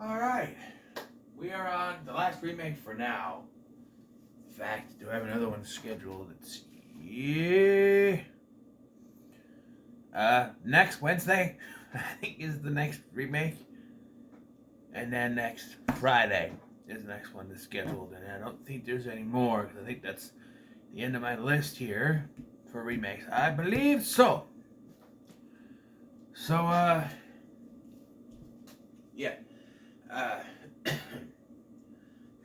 Alright, we are on the last remake for now. In fact, do I have another one scheduled? Let's see. Next Wednesday, I think, is the next remake. And then next Friday is the next one that's scheduled. And I don't think there's any more, because I think that's the end of my list here for remakes. I believe so. So, yeah. If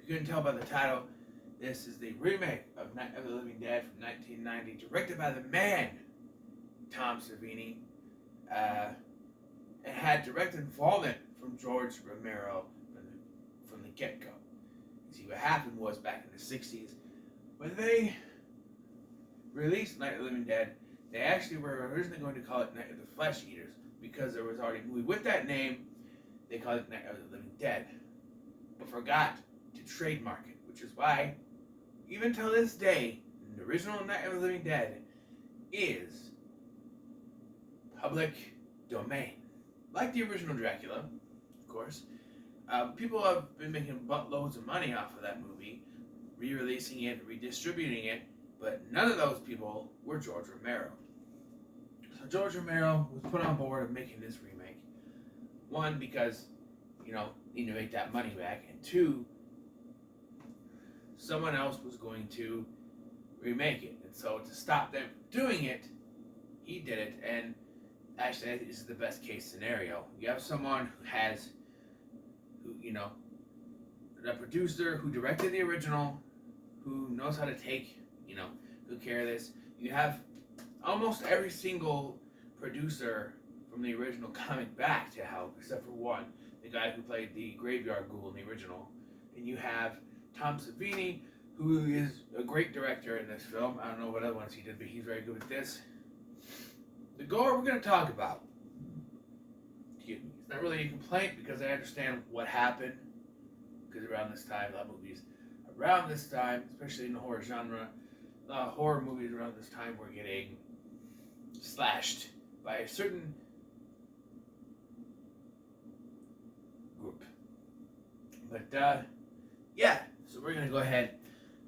you couldn't tell by the title, this is the remake of Night of the Living Dead from 1990, directed by the man, Tom Savini. It had direct involvement from George Romero from the get-go. See, what happened was, back in the 60s, when they released Night of the Living Dead, they actually were originally going to call it Night of the Flesh Eaters, because there was already a movie with that name. They called it Night of the Living Dead, but forgot to trademark it, which is why, even till this day, the original Night of the Living Dead is public domain. Like the original Dracula, of course. People have been making buttloads of money off of that movie, re-releasing it, redistributing it, but none of those people were George Romero. So George Romero was put on board of making this remake. One, because, need to make that money back, and two, someone else was going to remake it. And so to stop them doing it, he did it. And actually, I think this is the best case scenario. You have someone a producer who directed the original, who knows how to take, good care of this. You have almost every single producer from the original coming back to help, except for one, the guy who played the Graveyard Ghoul in the original. And you have Tom Savini, who is a great director in this film. I don't know what other ones he did, but he's very good with this. The gore we're going to talk about, it's not really a complaint, because I understand what happened, because around this time, a lot of movies around this time, especially in the horror genre, horror movies around this time were getting slashed by a certain group. But, yeah, so we're going to go ahead.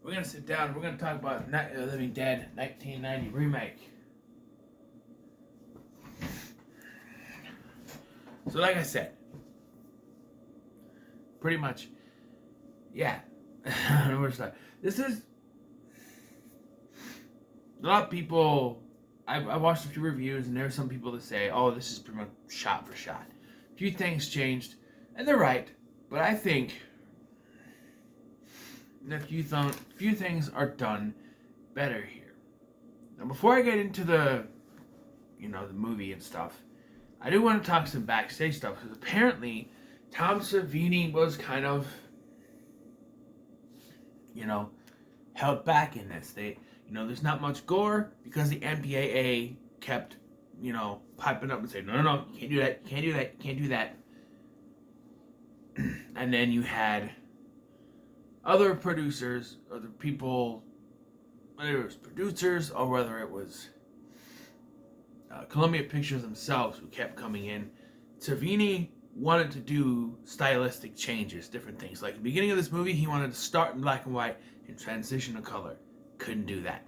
We're going to sit down. We're going to talk about Night of the Living Dead 1990 remake. So like I said, pretty much, yeah. This is, a lot of people, I watched a few reviews, and there are some people that say, oh, this is pretty much shot for shot. A few things changed, and they're right, but I think that a few things are done better here. Now, before I get into the movie and stuff, I do want to talk some backstage stuff, because apparently Tom Savini was kind of, held back in this. There's not much gore, because the MPAA kept, piping up and saying, no, you can't do that, you can't do that. And then you had other producers, other people, whether it was producers or whether it was Columbia Pictures themselves, who kept coming in. Savini wanted to do stylistic changes, different things. Like at the beginning of this movie, he wanted to start in black and white and transition to color. Couldn't do that.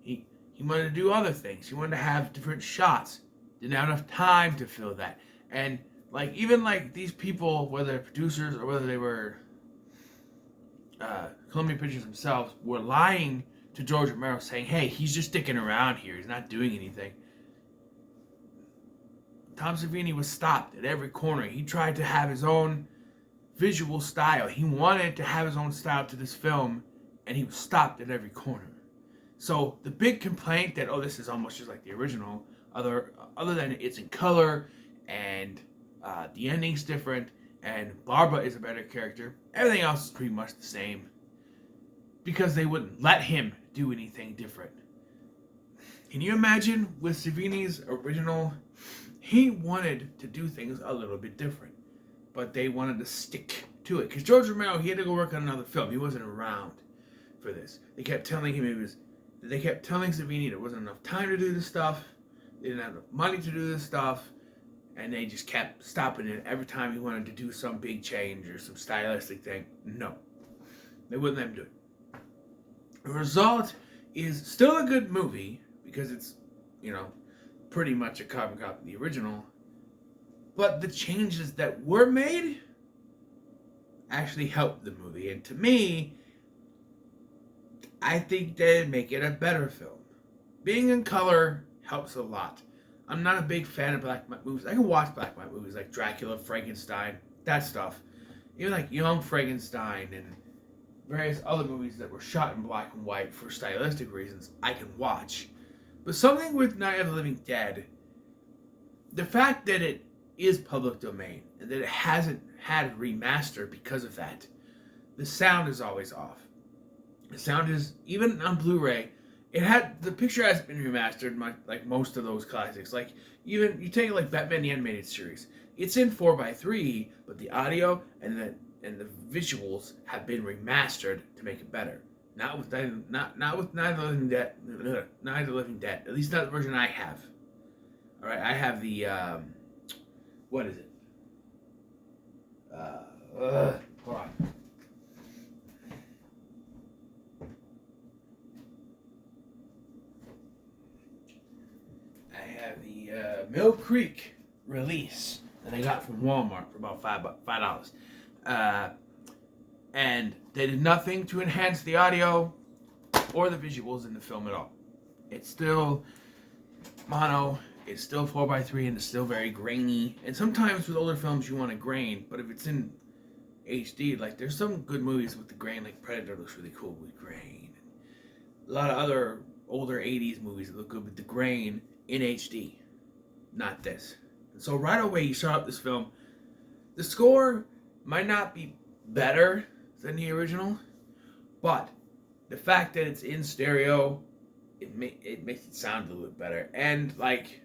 He wanted to do other things. He wanted to have different shots. Didn't have enough time to fill that. And even these people, whether producers or whether they were Columbia Pictures themselves, were lying to George Romero, saying, hey, he's just sticking around here. He's not doing anything. Tom Savini was stopped at every corner. He tried to have his own visual style. He wanted to have his own style to this film, and he was stopped at every corner. So the big complaint that, this is almost just like the original, other than it's in color, and the ending's different, and Barbara is a better character, everything else is pretty much the same, because they wouldn't let him do anything different. Can you imagine with Savini's original? He wanted to do things a little bit different, but they wanted to stick to it. Because George Romero, he had to go work on another film. He wasn't around for this. They kept telling Savini there wasn't enough time to do this stuff. They didn't have enough money to do this stuff. and they just kept stopping it every time he wanted to do some big change or some stylistic thing. No, they wouldn't let him do it. The result is still a good movie because it's, pretty much a carbon copy of the original. But the changes that were made actually helped the movie. And to me, I think they'd make it a better film. Being in color helps a lot. I'm not a big fan of black and white movies. I can watch black and white movies like Dracula, Frankenstein, that stuff. Even like Young Frankenstein and various other movies that were shot in black and white for stylistic reasons, I can watch. But something with Night of the Living Dead, the fact that it is public domain and that it hasn't had remaster because of that, the sound is always off. The sound is, even on Blu-ray, the picture hasn't been remastered like most of those classics. Like, even, you take like Batman the Animated Series, it's in 4:3, but the audio and the visuals have been remastered to make it better. Not with Night of the Living Dead. Night of the Living Dead. At least not the version I have. All right, I have the what is it? Hold on. I have the Mill Creek release that I got from Walmart for about $5. And they did nothing to enhance the audio or the visuals in the film at all. It's still mono, it's still 4:3, and it's still very grainy. And sometimes with older films you want a grain, but if it's in HD, like there's some good movies with the grain, like Predator looks really cool with grain. A lot of other older 80s movies that look good with the grain in HD. Not this. And so right away you start up this film. The score might not be better than the original, but the fact that it's in stereo, it makes it sound a little bit better. And like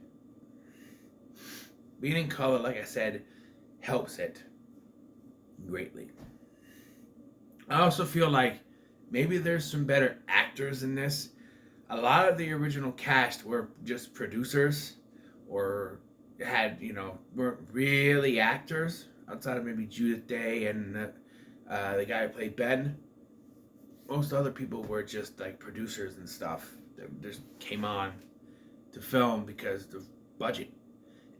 being in color, like I said, helps it greatly. I also feel like maybe there's some better actors in this. A lot of the original cast were just producers or weren't really actors outside of maybe Judith Day and the guy who played Ben. Most other people were just like producers and stuff that just came on to film because of the budget.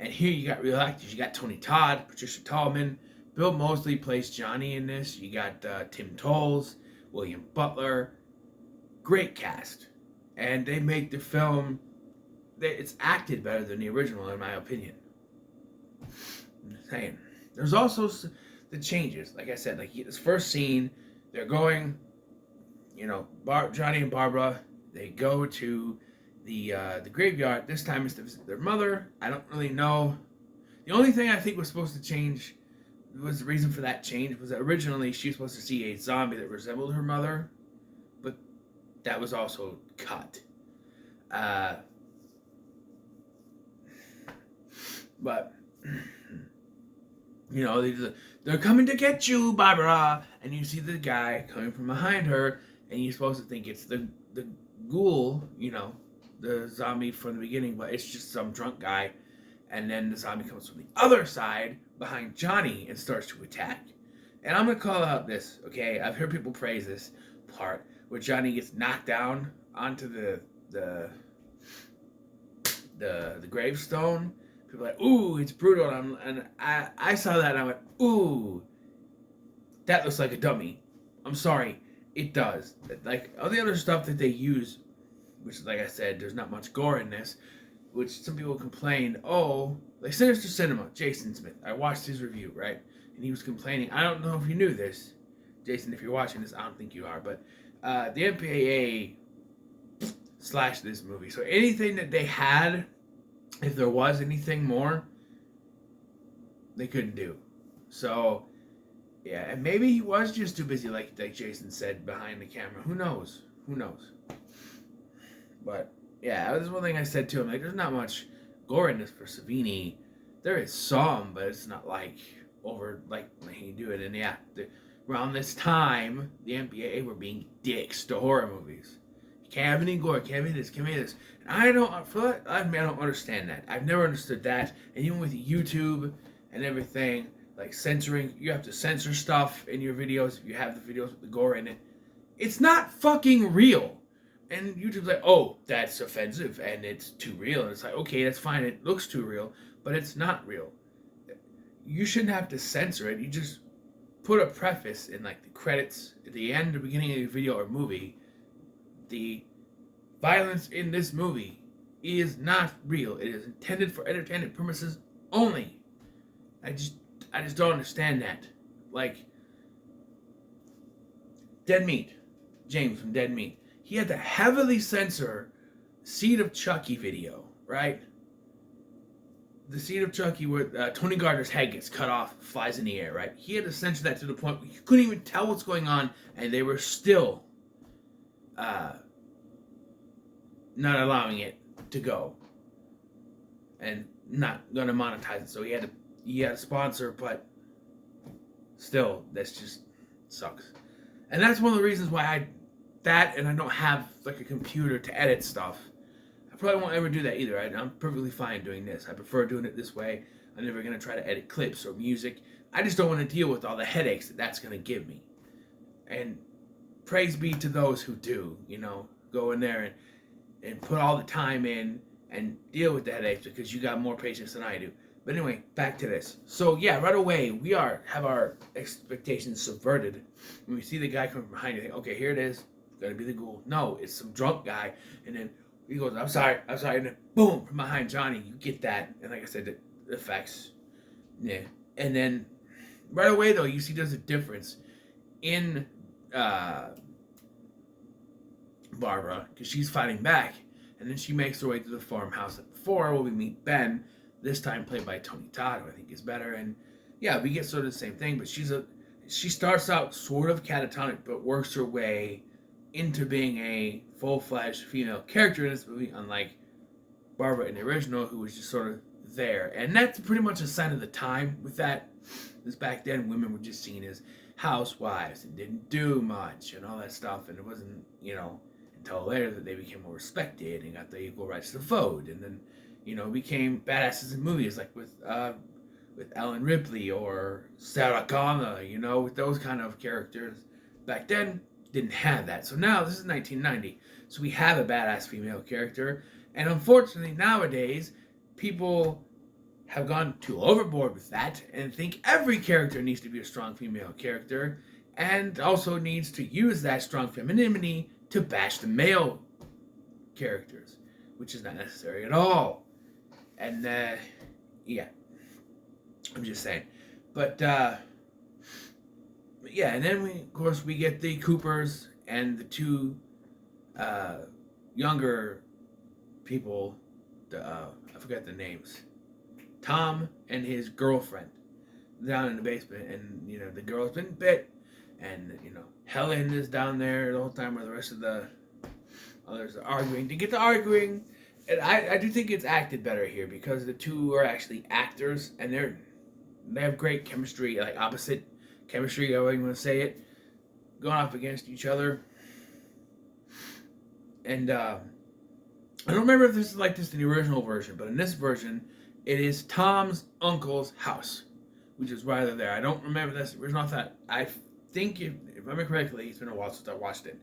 And here you got real actors. You got Tony Todd, Patricia Tallman, Bill Moseley plays Johnny in this. You got Tim Tolles, William Butler. Great cast. And they make the film, it's acted better than the original in my opinion. I'm just saying. There's also the changes. Like I said, like this first scene, they're going, Johnny and Barbara, they go to the graveyard. This time it's to visit their mother. I don't really know. The only thing I think was supposed to change, was the reason for that change, was that originally she was supposed to see a zombie that resembled her mother, but that was also cut. But they're coming to get you, Barbara, and you see the guy coming from behind her, and you're supposed to think it's the ghoul, the zombie from the beginning, but it's just some drunk guy. And then the zombie comes from the other side behind Johnny and starts to attack. And I'm gonna call out this, okay? I've heard people praise this part where Johnny gets knocked down onto the gravestone. People are like, ooh, it's brutal. And I saw that and I went, ooh, that looks like a dummy. I'm sorry, it does. Like all the other stuff that they use, which, like I said, there's not much gore in this, which some people complain, like Sinister Cinema, Jason Smith. I watched his review, right? And he was complaining. I don't know if you knew this, Jason. If you're watching this, I don't think you are, but the MPAA slashed this movie. So anything that they had, if there was anything more, they couldn't do. So yeah, and maybe he was just too busy, like Jason said, behind the camera. Who knows? But yeah, that was one thing I said to him. Like, there's not much gore in this for Savini. There is some, but it's not like over like he do it. And yeah, around this time, the MPAA were being dicks to horror movies. You can't have any gore. Can't have this. Can't have this. And I don't understand that. I've never understood that. And even with YouTube and everything, like censoring, you have to censor stuff in your videos if you have the videos with the gore in it. It's not fucking real. And YouTube's like, oh, that's offensive and it's too real. And it's like, okay, that's fine. It looks too real, but it's not real. You shouldn't have to censor it. You just put a preface in like the credits at the end or beginning of your video or movie. The violence in this movie is not real. It is intended for entertainment purposes only. I just don't understand that. Like Dead Meat, James from Dead Meat. He had to heavily censor Seed of Chucky video, right? The Seed of Chucky where Tony Gardner's head gets cut off, flies in the air, right? He had to censor that to the point where you couldn't even tell what's going on, and they were still not allowing it to go and not going to monetize it. So he had a sponsor, but still, that's just sucks. And that's one of the reasons why I don't have like a computer to edit stuff. I probably won't ever do that either. I'm perfectly fine doing this. I prefer doing it this way. I'm never going to try to edit clips or music. I just don't want to deal with all the headaches that's going to give me. And praise be to those who do, go in there and put all the time in and deal with the headaches because you got more patience than I do. But anyway, back to this. So yeah, right away we have our expectations subverted. When we see the guy coming behind you, think, okay, here it is. It's gonna be the ghoul. No, it's some drunk guy. And then he goes, I'm sorry. And then boom, from behind Johnny, you get that. And like I said, the effects. Yeah. And then right away though, you see there's a difference in Barbara, because she's fighting back. And then she makes her way to the farmhouse like before where we meet Ben. This time played by Tony Todd, who I think is better. And yeah, we get sort of the same thing, but she starts out sort of catatonic, but works her way into being a full-fledged female character in this movie, unlike Barbara in the original, who was just sort of there. And that's pretty much a sign of the time with that. Because back then, women were just seen as housewives and didn't do much and all that stuff. And it wasn't, until later that they became more respected and got the equal rights to vote. And then became badasses in movies like with Ellen Ripley or Sarah Connor, with those kind of characters. Back then, didn't have that. So now, this is 1990, so we have a badass female character. And unfortunately, nowadays, people have gone too overboard with that and think every character needs to be a strong female character and also needs to use that strong femininity to bash the male characters, which is not necessary at all. And, yeah, I'm just saying. But yeah, and then we get the Coopers and the two younger people, I forgot the names, Tom and his girlfriend, down in the basement. And, the girl's been bit, and, Helen is down there the whole time where the rest of the others are arguing. To get to arguing, and I do think it's acted better here because the two are actually actors and they have great chemistry, like opposite chemistry, however you want to say it, going off against each other. And I don't remember if this is like this in the original version, but in this version, it is Tom's uncle's house, which is rather there. I don't remember this original. I think if I remember correctly, it's been a while since I watched it.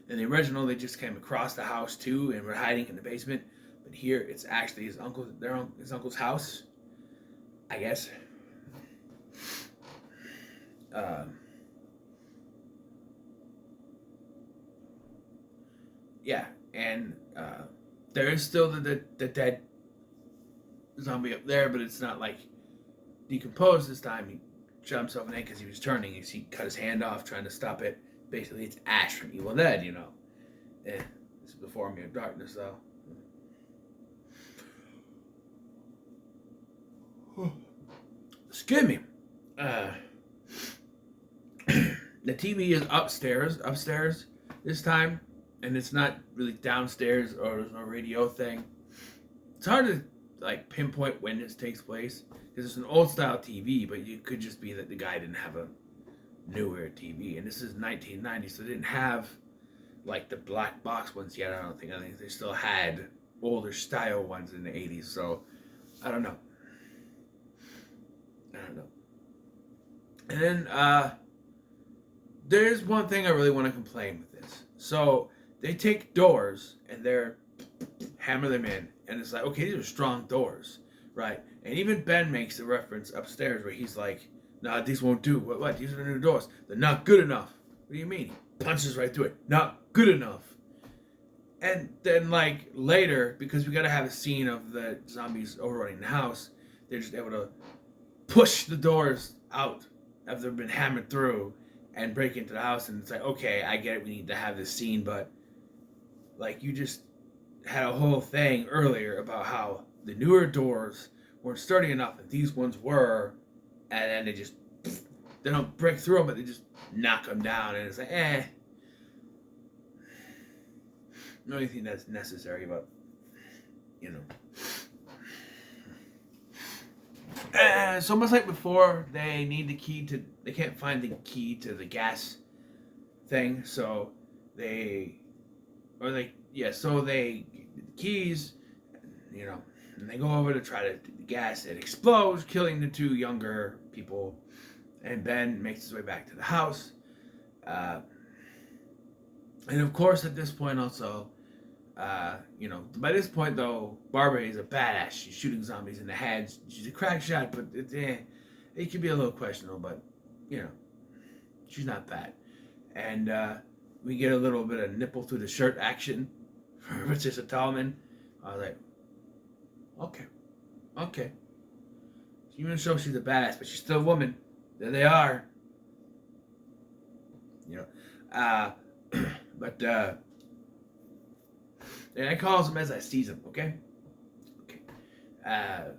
In the original, they just came across the house too and were hiding in the basement. But here, it's actually his uncle's house, I guess. Yeah, and there is still the dead zombie up there, but it's not like decomposed this time. He shot himself in the head because he was turning. He cut his hand off trying to stop it. Basically, it's Ash from Evil Dead, This is before Army of Darkness, though. Excuse me. The TV is upstairs this time, and it's not really downstairs or there's no radio thing. It's hard to pinpoint when this takes place because it's an old style TV, but it could just be that the guy didn't have a newer TV, and this is 1990, so they didn't have like the black box ones yet. I don't think. I think they still had older style ones in the 80s. So I don't know. And then there's one thing I really want to complain with this. So they take doors and they're hammer them in, and it's like, okay, these are strong doors, right? And even Ben makes a reference upstairs where he's like, nah, these won't do. What? These are the new doors. They're not good enough. What do you mean? He punches right through it. Not good enough. And then, like, later, because we gotta have a scene of the zombies overrunning the house, they're just able to push the doors out after they've been hammered through and break into the house. And it's like, okay, I get it. We need to have this scene, but, like, you just had a whole thing earlier about how the newer doors weren't sturdy enough, and these ones were, and then they don't break through them, but they just knock them down, and it's like, no anything that's necessary, but, you know. It's almost like before, they need the key to, they can't find the key to the gas thing, so they keys, you know, and they go over to try to gas. It explodes, killing the two younger people, and Ben makes his way back to the house. And of course, at this point, also, you know, by this point though, Barbara is a badass. She's shooting zombies in the head. She's a crack shot, but it can be a little questionable. But you know, she's not bad. And we get a little bit of nipple through the shirt action for Patricia Tallman. I was like, okay. Even though she's a badass, but she's still a woman. There they are. You know, but and I calls them as I sees them. Okay.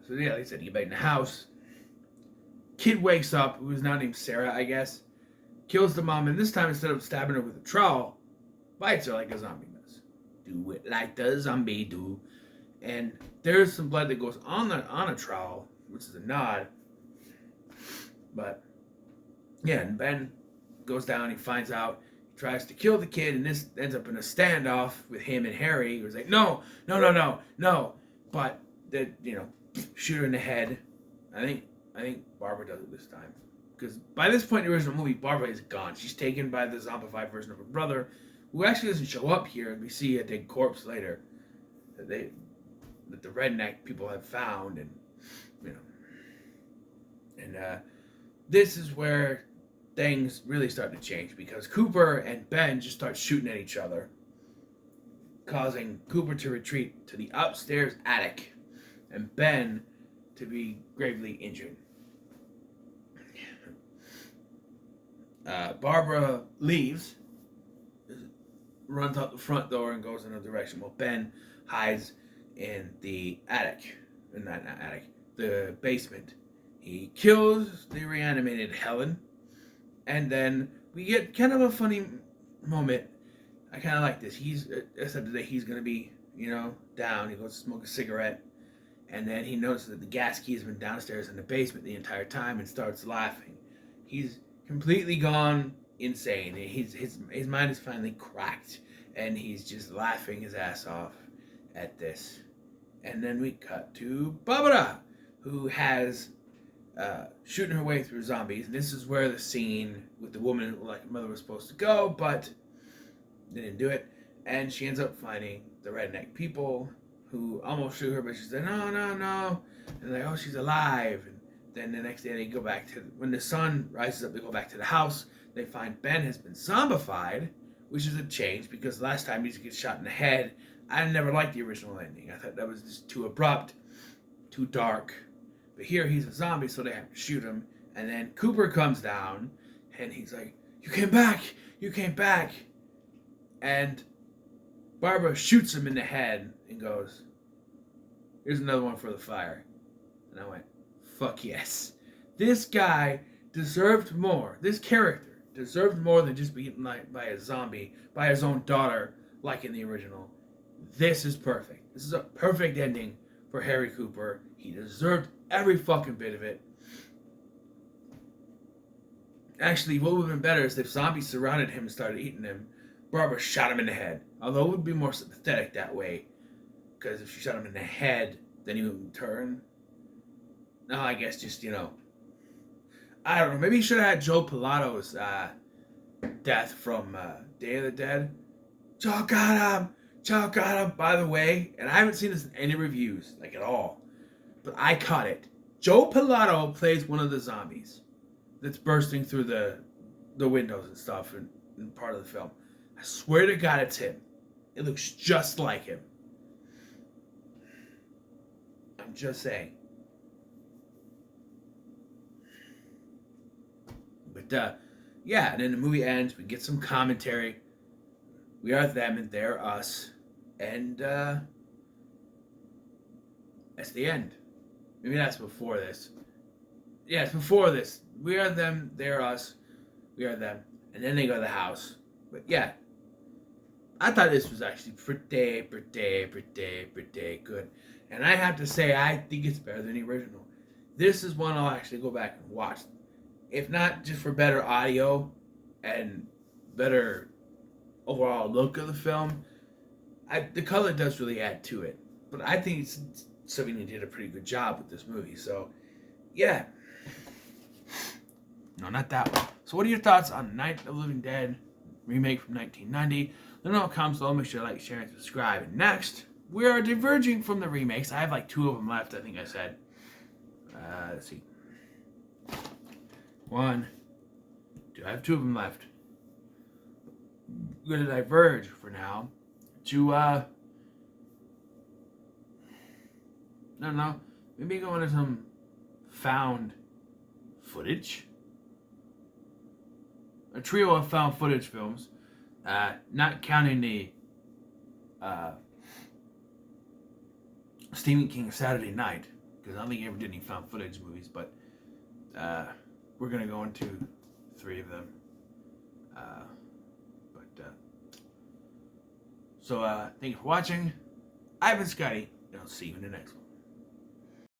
So yeah, like I said, you get back in the house. Kid wakes up, who is now named Sarah, I guess. Kills the mom, and this time instead of stabbing her with a trowel, bites her like a zombie does. Do it like the zombie do. And there's some blood that goes on a trowel, which is a nod. But yeah, and Ben goes down, he finds out, he tries to kill the kid, and this ends up in a standoff with him and Harry. He was like, no. But that, you know, shoot her in the head. I think Barbara does it this time. Because by this point in the original movie, Barbara is gone. She's taken by the zombified version of her brother, who actually doesn't show up here. And we see a dead corpse later that the redneck people have found, and you know, and this is where things really start to change, because Cooper and Ben just start shooting at each other, causing Cooper to retreat to the upstairs attic, and Ben to be gravely injured. Barbara leaves, runs out the front door, and goes in a direction. Well, Ben hides in the attic, the basement. He kills the reanimated Helen, and then we get kind of a funny moment. I kind of like this. He's said that he's gonna be, you know, down. He goes to smoke a cigarette, and then he notices that the gas key has been downstairs in the basement the entire time, and starts laughing. He's completely gone insane. His mind is finally cracked, and he's just laughing his ass off at this. And then we cut to Barbara, who has shooting her way through zombies. And this is where the scene with the woman like her mother was supposed to go, but they didn't do it. And she ends up finding the redneck people who almost shoot her, but she said, no. And they're like, oh, she's alive. And then the next day they go back to, when the sun rises up, they go back to the house. They find Ben has been zombified, which is a change, because last time he just gets shot in the head. I never liked the original ending. I thought that was just too abrupt, too dark. But here he's a zombie, so they have to shoot him. And then Cooper comes down, and he's like, you came back. And Barbara shoots him in the head and goes, here's another one for the fire. And I went, fuck yes. This guy deserved more. This character deserved more than just being like by a zombie, by his own daughter, like in the original. This is perfect. This is a perfect ending for Harry Cooper. He deserved every fucking bit of it. Actually, what would have been better is if zombies surrounded him and started eating him. Barbara shot him in the head. Although it would be more sympathetic that way, because if she shot him in the head, then he would turn. No, I guess just, I don't know. Maybe he should have had Joe Pilato's death from Day of the Dead. Joe got him! Joe got him! By the way, and I haven't seen this in any reviews, like at all, but I caught it. Joe Pilato plays one of the zombies that's bursting through the windows and stuff in part of the film. I swear to God it's him. It looks just like him. I'm just saying. But, yeah, and then the movie ends. We get some commentary. We are them and they're us. And, that's the end. Maybe that's before this. Yeah, it's before this. We are them, they're us. We are them. And then they go to the house. But, yeah. I thought this was actually pretty good. And I have to say, I think it's better than the original. This is one I'll actually go back and watch. If not just for better audio and better overall look of the film, the color does really add to it. But I think Savini did a pretty good job with this movie. So, yeah. No, not that one. So what are your thoughts on Night of the Living Dead remake from 1990? Let me know in the comments below. Make sure to like, share, and subscribe. And next, we are diverging from the remakes. I have like 2 of them left, I think I said. Let's see. 1, 2. I have 2 of them left. We're going to diverge for now to, I don't know, maybe go into some found footage. A trio of found footage films, not counting the Stephen King Saturday Night, because I don't think he ever did any found footage movies, but we're going to go into 3 of them. So thank you for watching. I've been Scotty, and I'll see you in the next one.